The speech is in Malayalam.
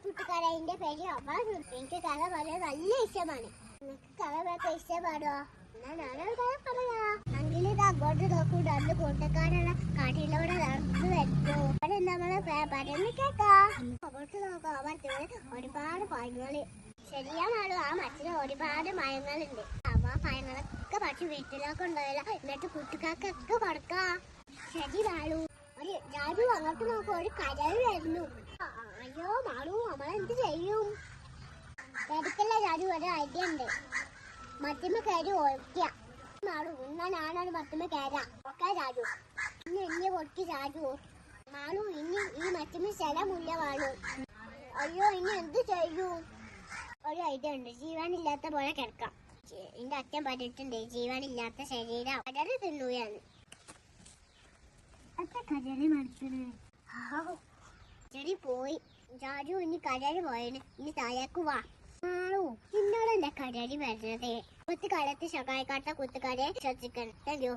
കൂട്ടുകാരന്റെ പേര് അമ്മ. എനിക്ക് കഥ പറയാൻ നല്ല ഇഷ്ടമാണ്. നിനക്ക് കഥ പറയാൻ ഇഷ്ടമാണോ? എന്നാ ഞാനൊരു കഥ പറയാ. അങ്കിലിത് അങ്ങോട്ട് നോക്കൂ. രണ്ട് കൂട്ടുകാരുള്ള കാട്ടിലൂടെ നടന്നു വരുന്നു. അവിടെ നമ്മള് പറയുന്നത് കേൾക്കാം. അങ്ങോട്ട് നോക്കാം. ആ മരത്തിന് ഒരുപാട് പഴങ്ങള്. ശരിയാണോ? ആ മരത്തിന് ഒരുപാട് മരങ്ങളുണ്ട്. ആ പഴങ്ങളൊക്കെ പക്ഷി വീട്ടിലൊക്കെ ഉണ്ടാവില്ല. എന്നിട്ട് കൂട്ടുകാർക്കൊക്കെ കൊടുക്കാം. ശരി മാളു. രാജു അങ്ങോട്ട് നോക്കും. ഒരു കരൾ വരുന്നു. അയ്യോ മാളു, നമ്മളെന്ത് ചെയ്യും? എനിക്കല്ല രാജു, ഒരു ഐഡിയ ഉണ്ട്. മത്തിമ കയറി ഒഴിക്ക. മാളു, എന്നാ ഞാനൊരു മത്തിമ കയറാം. ഓക്കെ രാജു. ഇനി പൊട്ടി രാജു. മാളു, ഇനി ഈ മത്തിമ സ്ഥലമില്ല മാളു. അയ്യോ, ഇനി എന്ത് ചെയ്യും? ഒരു ഐഡിയ ഉണ്ട്. ജീവനില്ലാത്ത പോലെ കിടക്കാം. എന്റെ അച്ഛൻ പറഞ്ഞിട്ടുണ്ട്, ജീവനില്ലാത്ത ശരീരം കടല് തിന്നുകയാണ്. കടല് മടുത്തത് ചെടി പോയി. ജാജു ഇനി കടല് പോയന്. ഇനി താഴേക്ക് വാ. മാളു, ഇന്നോടല്ലേ കടല് വരുന്നത്? കുത്തുകാലത്ത് സഹായിക്കാത്ത കുത്തുകാരെ ശ്രദ്ധിക്കണം. Thank you.